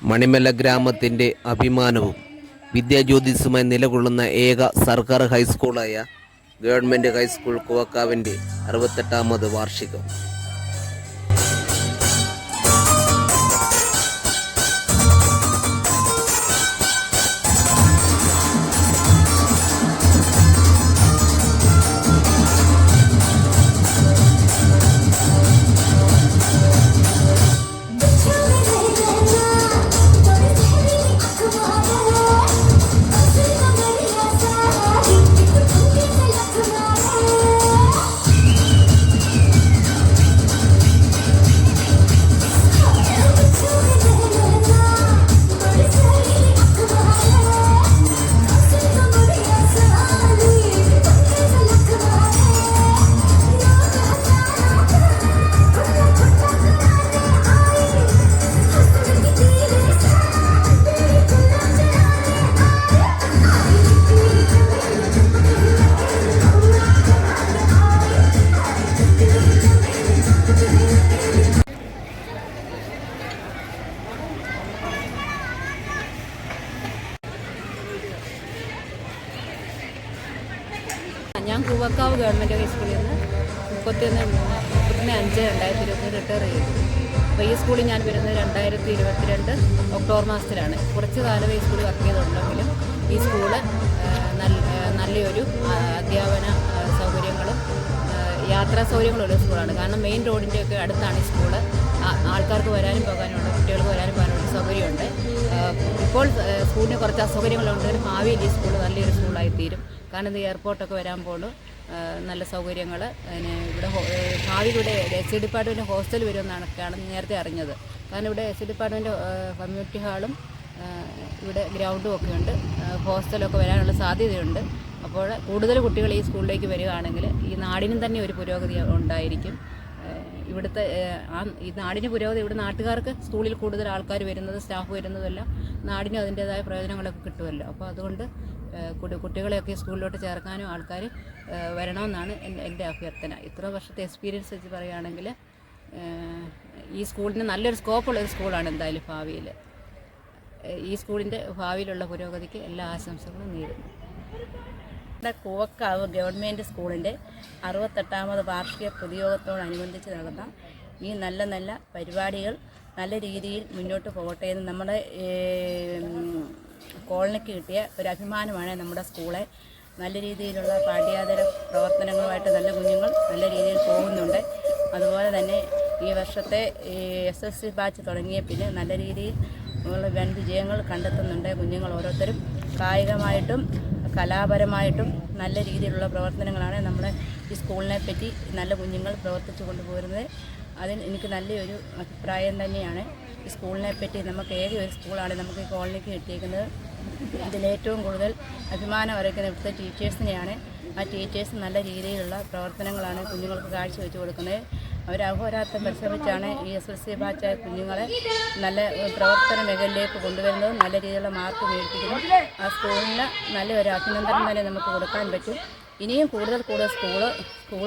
മണിമല ഗ്രാമത്തിൻ്റെ അഭിമാനവും വിദ്യാജ്യോതിസുമായി നിലകൊള്ളുന്ന ഏക സർക്കാർ ഹൈസ്കൂളായ ഗവൺമെൻറ് ഹൈസ്കൂൾ കുവക്കാവിൻ്റെ 68ാമത് വാർഷികം. ഞാൻ കൂവക്കാവ് ഗവൺമെൻറ് ഹൈസ്കൂളിൽ നിന്ന് 31/5/2020 റിട്ടയർ ചെയ്തു. അപ്പോൾ ഈ സ്കൂളിൽ ഞാൻ വരുന്നത് 2022 ഒക്ടോബർ മാസത്തിലാണ്. കുറച്ച് കാലം ഈ സ്കൂളിൽ വർക്ക് ചെയ്തിട്ടുണ്ടെങ്കിലും ഈ സ്കൂള് നല്ലൊരു അധ്യാപന സൗകര്യങ്ങളും യാത്രാ സൗകര്യങ്ങളുള്ള സ്കൂളാണ്. കാരണം മെയിൻ റോഡിൻ്റെയൊക്കെ അടുത്താണ് ഈ സ്കൂള്. ആൾക്കാർക്ക് വരാനും പോകാനുണ്ട്, കുട്ടികൾക്ക് വരാനും പോകാനുള്ള സൗകര്യമുണ്ട്. ഇപ്പോൾ സ്കൂളിന് കുറച്ച് അസൗകര്യങ്ങളുണ്ടെങ്കിലും ഭാവിയിൽ ഈ സ്കൂൾ നല്ലൊരു സ്കൂളായിത്തീരും. കാരണം ഇത് എയർപോർട്ടൊക്കെ വരാൻ പോകുന്നു, നല്ല സൗകര്യങ്ങൾ. പിന്നെ ഇവിടെ ഭാവിയിലൂടെ എസ് ഡിപ്പാർട്ട്മെൻറ്റ് ഹോസ്റ്റൽ വരുമെന്നാണ് നേരത്തെ അറിഞ്ഞത്. കാരണം ഇവിടെ എസ് ഡിപ്പാർട്ട്മെൻറ്റ് കമ്മ്യൂണിറ്റി ഹാളും ഇവിടെ ഗ്രൗണ്ടും ഒക്കെ ഉണ്ട്, ഹോസ്റ്റലൊക്കെ വരാനുള്ള സാധ്യതയുണ്ട്. അപ്പോൾ കൂടുതൽ കുട്ടികൾ ഈ സ്കൂളിലേക്ക് വരികയാണെങ്കിൽ ഈ നാടിനും തന്നെ ഒരു പുരോഗതി ഉണ്ടായിരിക്കും. ഇവിടുത്തെ ഈ നാടിന് പുരോഗതി, ഇവിടെ നാട്ടുകാർക്ക് സ്കൂളിൽ കൂടുതൽ ആൾക്കാർ വരുന്നത്, സ്റ്റാഫ് വരുന്നതെല്ലാം നാടിനും അതിൻ്റേതായ പ്രയോജനങ്ങളൊക്കെ കിട്ടുമല്ലോ. അപ്പോൾ അതുകൊണ്ട് കുട്ടികളെയൊക്കെ സ്കൂളിലോട്ട് ചേർക്കാനും ആൾക്കാർ വരണമെന്നാണ് എൻ്റെ അഭ്യർത്ഥന. ഇത്ര വർഷത്തെ എക്സ്പീരിയൻസ് വെച്ച് പറയുകയാണെങ്കിൽ ഈ സ്കൂളിന് നല്ലൊരു സ്കോപ്പുള്ളൊരു സ്കൂളാണ്. എന്തായാലും ഭാവിയിൽ ഈ സ്കൂളിൻ്റെ ഭാവിയിലുള്ള പുരോഗതിക്ക് എല്ലാ ആശംസകളും നേരുന്നു. കൂവക്കാവ് ഗവൺമെൻറ് സ്കൂളിൻ്റെ 68ാമത് വാർഷിക പൊതുയോഗത്തോടനുബന്ധിച്ച് നടന്ന ഈ നല്ല പരിപാടികൾ നല്ല രീതിയിൽ മുന്നോട്ട് പോകട്ടെ എന്ന് നമ്മുടെ കോളനിക്ക് കിട്ടിയ ഒരു അഭിമാനമാണ്. നമ്മുടെ സ്കൂളെ നല്ല രീതിയിലുള്ള പാഠ്യേതര പ്രവർത്തനങ്ങളുമായിട്ട് നല്ല കുഞ്ഞുങ്ങൾ നല്ല രീതിയിൽ പോകുന്നുണ്ട്. അതുപോലെ തന്നെ ഈ വർഷത്തെ SSC ബാച്ച് തുടങ്ങിയ പിന്നെ നല്ല രീതിയിൽ ഉള്ള വൻ വിജയങ്ങൾ കണ്ടെത്തുന്നുണ്ട്. കുഞ്ഞുങ്ങൾ ഓരോരുത്തരും കായികമായിട്ടും കലാപരമായിട്ടും നല്ല രീതിയിലുള്ള പ്രവർത്തനങ്ങളാണ് നമ്മുടെ ഈ സ്കൂളിനെ പറ്റി നല്ല കുഞ്ഞുങ്ങൾ പ്രവർത്തിച്ചു കൊണ്ടുപോരുന്നത്. അതിൽ എനിക്ക് നല്ലൊരു അഭിപ്രായം തന്നെയാണ്. ഈ സ്കൂളിനെ പറ്റി നമുക്ക് ഏക ഒരു സ്കൂളാണ് നമുക്ക് ഈ കോളനിക്ക് കിട്ടിയിരിക്കുന്നത്. ഇതിലേറ്റവും കൂടുതൽ അഭിമാനം അറിയിക്കുന്ന ഇവിടുത്തെ ടീച്ചേഴ്സിനെയാണ്. ആ ടീച്ചേഴ്സ് നല്ല രീതിയിലുള്ള പ്രവർത്തനങ്ങളാണ് കുഞ്ഞുങ്ങൾക്ക് കാഴ്ചവെച്ച് കൊടുക്കുന്നത്. അവർ അഹോരാത്രം പരിശ്രമിച്ചാണ് ഈ SSC ബാച്ചായ കുഞ്ഞുങ്ങളെ നല്ല പ്രവർത്തന മേഖലയിലേക്ക് കൊണ്ടുവരുന്നത്, നല്ല രീതിയിലുള്ള മാർക്ക് മേടിപ്പിക്കുന്നു. ആ സ്കൂളിന് നല്ലൊരു അഭിനന്ദനം തന്നെ നമുക്ക് കൊടുക്കാൻ പറ്റും. ഇനിയും കൂടുതൽ സ്കൂൾ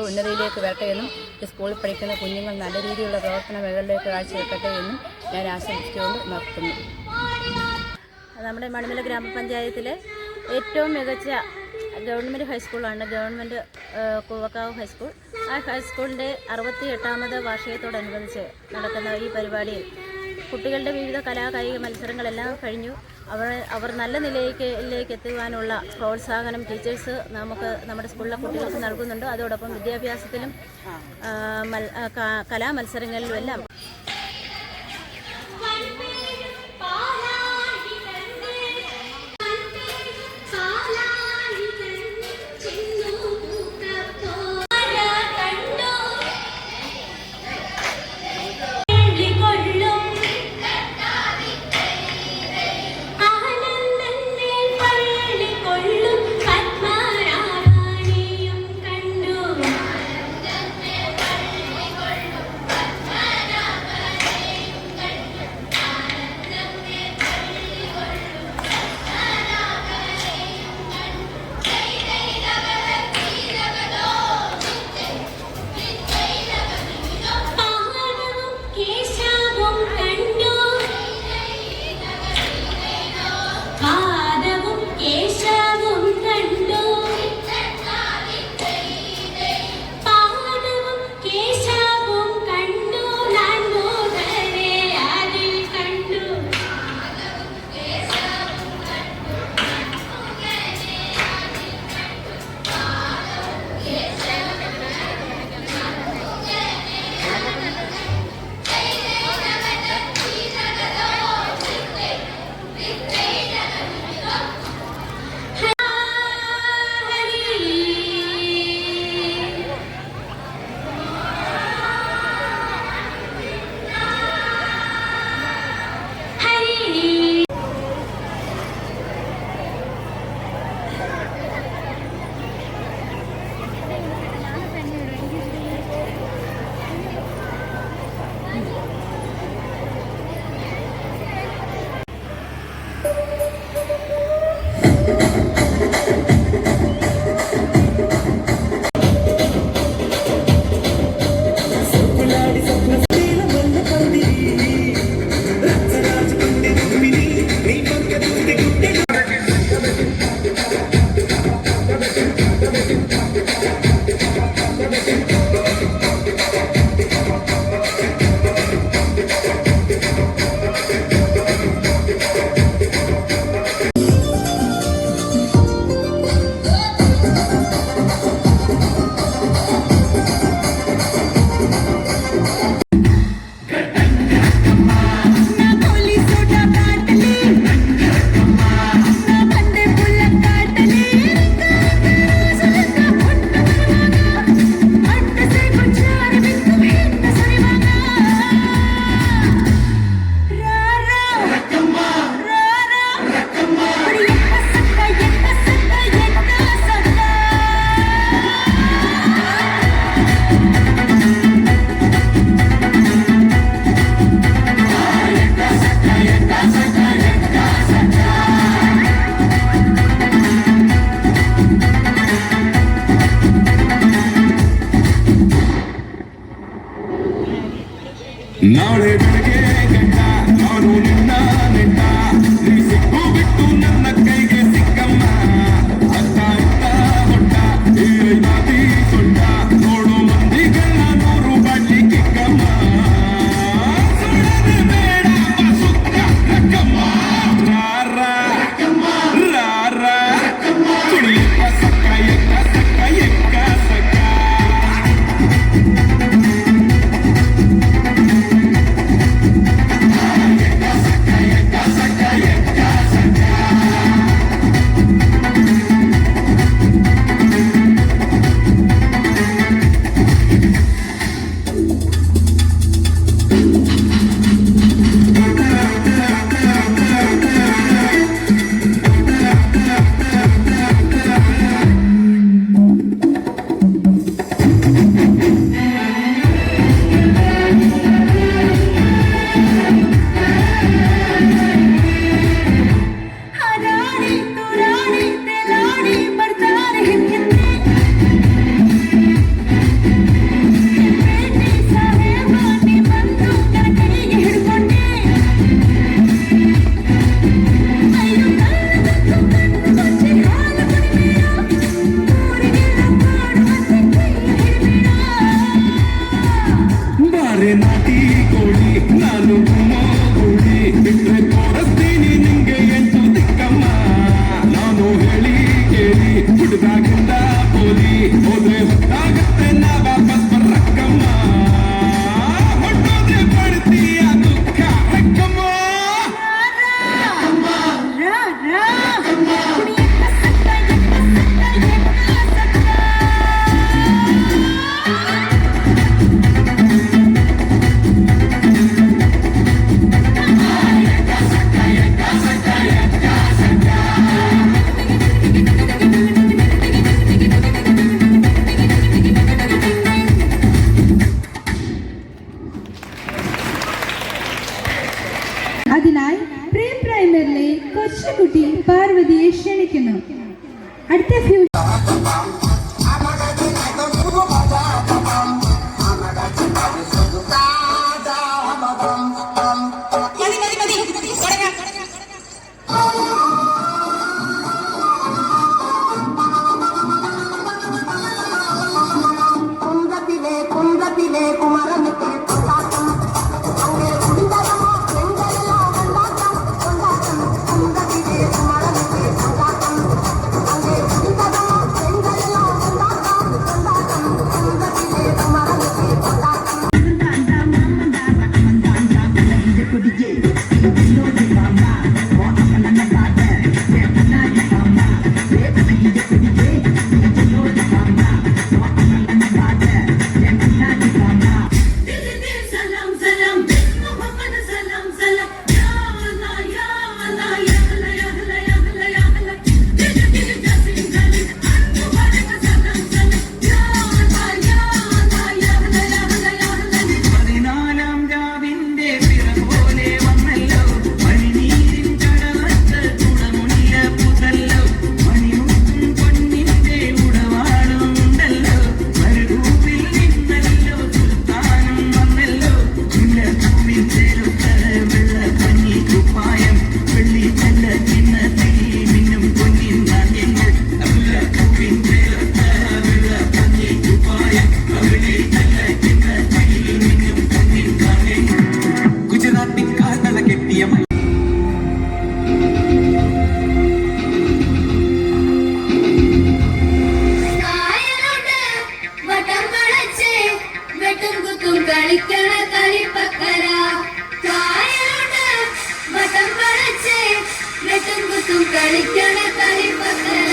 ഉന്നതിയിലേക്ക് വരട്ടെ എന്നും ഈ സ്കൂളിൽ പഠിക്കുന്ന കുഞ്ഞുങ്ങൾ നല്ല രീതിയിലുള്ള പ്രവർത്തന മേഖലയിലേക്ക് കാഴ്ചവെക്കട്ടെ എന്നും ഞാൻ ആശംസിച്ചുകൊണ്ട് നിർത്തുന്നു. നമ്മുടെ മണിമല ഗ്രാമപഞ്ചായത്തിലെ ഏറ്റവും മികച്ച ഗവൺമെൻറ് ഹൈസ്കൂളാണ് ഗവൺമെൻറ് കൂവക്കാവ് ഹൈസ്കൂൾ. ആ ഹൈസ്കൂളിൻ്റെ 68ാമത് വാർഷികത്തോടനുബന്ധിച്ച് നടക്കുന്ന ഈ പരിപാടിയിൽ കുട്ടികളുടെ വിവിധ കലാകായിക മത്സരങ്ങളെല്ലാം കഴിഞ്ഞു. അവർ നല്ല നിലയിലേക്ക് എത്തുവാനുള്ള പ്രോത്സാഹനം ടീച്ചേഴ്സ് നമ്മുടെ സ്കൂളിലെ കുട്ടികൾക്ക് നൽകുന്നുണ്ട്. അതോടൊപ്പം വിദ്യാഭ്യാസത്തിലും കലാമത്സരങ്ങളിലുമെല്ലാം ನಾಳೆ ಬೆಳಗ್ಗೆ ಗಂಟ ನಾನು ನಿನ್ನ ನೆಂಟ ನೀ ಸಿಕ್ಕು ಬಿಟ್ಟು ನನ್ನ ಕೈಗೆ ಸಿಕ್ಕಮ್ಮ ಅತ್ತ ಇತ್ತ ಹೊಟ್ಟ ಈ ಐದಾದಿ ಸೊಂಟ ನೋಡು ಮಂದಿಗೆಲ್ಲ 100 ಬಾಟ್ಲಿ ಕಿಕ್ಕಮ್ಮ ಸುಳ್ಳನೆ ಬೇಡ ಸುತ್ತ ರಕ್ಕಮ್ಮ ರಾರ ರಾರ ಸುಳಿಯಪ್ಪ ಸಕ್ಕ ಎಕ್ಕ ಸಕ್ಕ ನಾಟಿ ಕೋಳಿ ನಾನು ಗುಮ್ಮೋಗುಳಿ ಬಿಟ್ರೆ ತೋರಿಸ್ತೀನಿ ನಿಂಗೆ ಎಂಟು ದಿಕ್ಕಮ್ಮ ನಾನು ಹೇಳಿ ಕೇಳಿ ಹುಡುಗಾಗಿಂದ ಪೋಲಿ ಹೋದ್ರೆ ಹೊತ್ತಾಗತ್ತೆ ನಾ ವಾಪಸ್ ಬರಕ್ಕಮ್ಮ ಹೊಟ್ಟೋದ್ರೆ ಪಡ್ತೀಯ ದುಃಖ ಹಕ್ಕಮ್ಮ അതിനായി പ്രീ പ്രൈമറിയിലെ കൊച്ചുകുട്ടി പാർവതിയെ ക്ഷണിക്കുന്നു. അടുത്ത ഫ്യൂച്ചർ കളിക്കണ കളിപ്പക്കര കായലുണ്ട് വട്ടം കളിച്ച് വെട്ടും കുത്തും കളിക്കണ കളിപ്പക്കര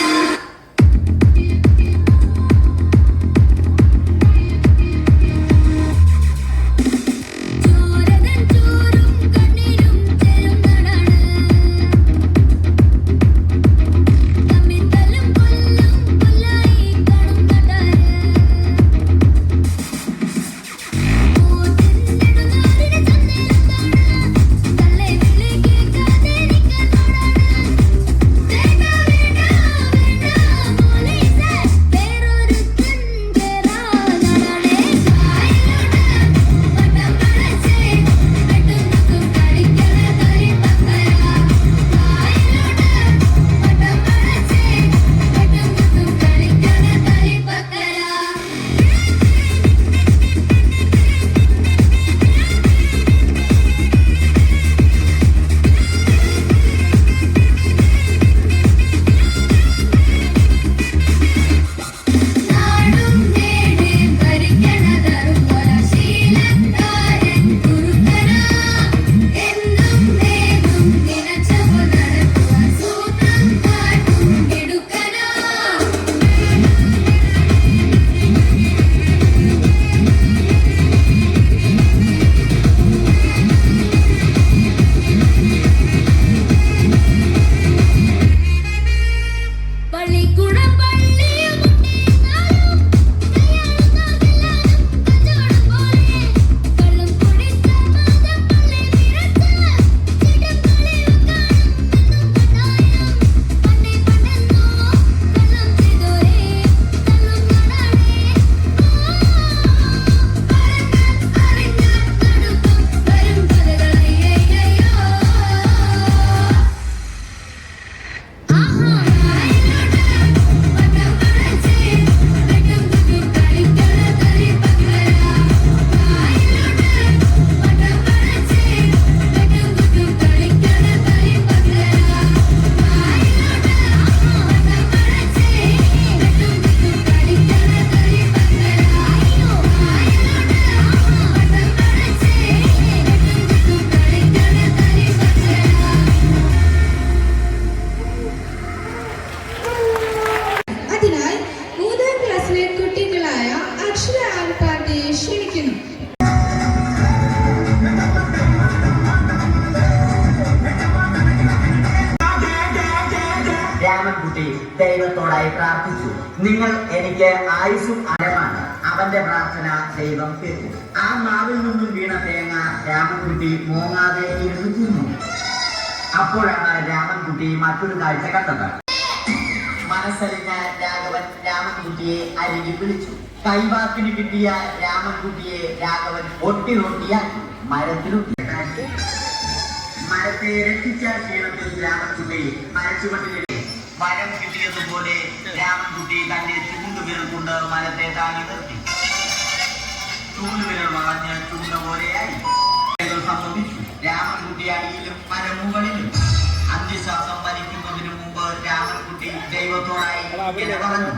രാമൻകുട്ടി ദൈവത്തോടായി പ്രാർത്ഥിച്ചു. നിങ്ങൾ എനിക്ക് ആയുസ്സും അരമാണ്. അവന്റെ പ്രാർത്ഥന ദൈവം കേട്ടു. ആ മാവിൽ നിന്നും വീണ തേങ്ങ രാമൻകുട്ടി മോങ്ങാതെ ഇരുന്നു തിന്നു. അപ്പോഴാണ് രാമൻകുട്ടി മറ്റൊരു കാഴ്ച കണ്ടത്. മനസ്സലിഞ്ഞ രാഘവൻ രാമൻകുട്ടിയെ അരികിൽ വിളിച്ചു. കൈവാക്കിന് കിട്ടിയ രാമൻകുട്ടിയെ രാഘവൻ ഒട്ടി റൊട്ടിയാക്കി മരത്തിലൊട്ടി. മരത്തെ രക്ഷിച്ച ക്ഷീണത്തിൽ രാമൻകുട്ടി മരച്ചുവട്ടിലിരുന്നു. മരം കിട്ടിയതുപോലെ രാമൻകുട്ടി തന്റെ ചൂണ്ടുവിരൽ കൊണ്ട് മരത്തെ താങ്ങി നിർത്തി. ചൂണ്ടുവിരൽ വളഞ്ഞ് ചൂണ്ട പോലെയായി സംഭവിച്ചു. രാമൻകുട്ടി അടിയിലും മരമുകളിലും. അന്ത്യശ്വാസം വലിക്കുന്നതിനു മുമ്പ് രാമൻകുട്ടി ദൈവത്തോടായി ഇങ്ങനെ പറഞ്ഞു.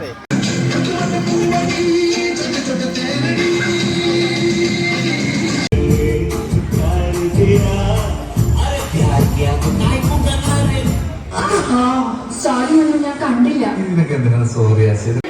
സാരിയൊന്നും ഞാൻ കണ്ടില്ല. ഇതിനൊക്കെ എന്തിനാണ് സോറി ആശയം?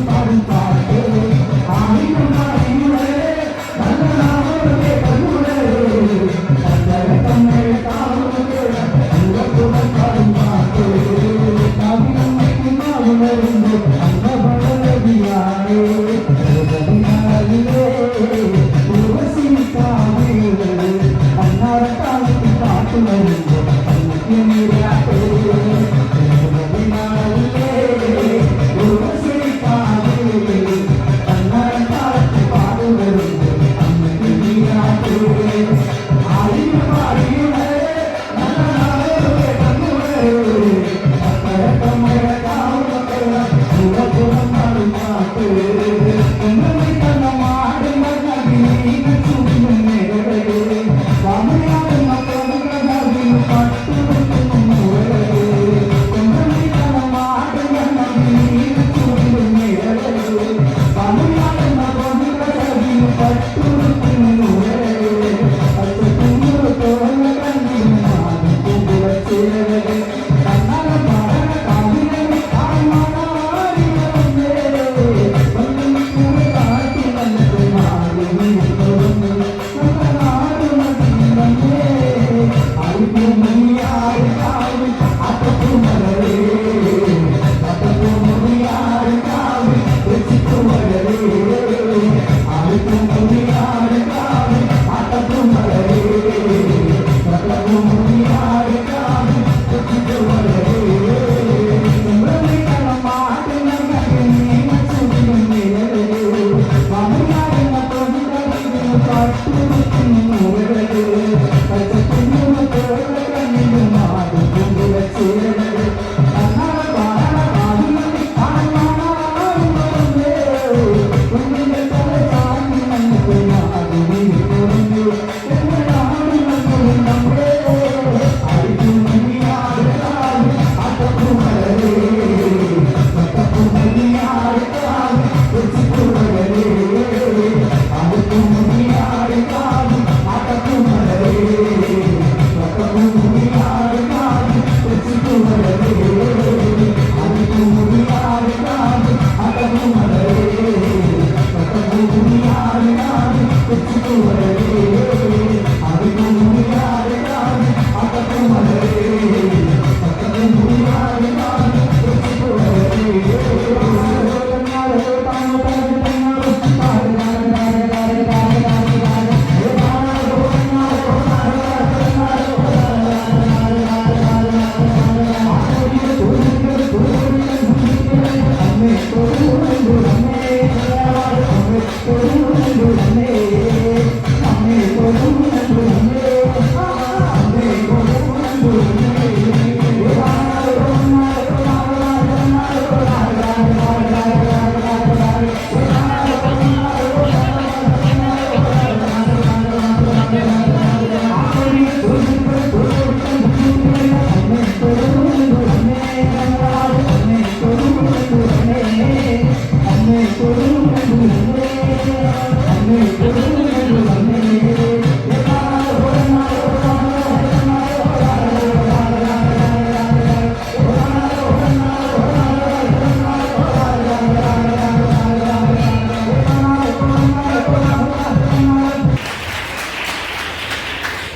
പാടും പാട്ട്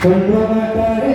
Cuando mataré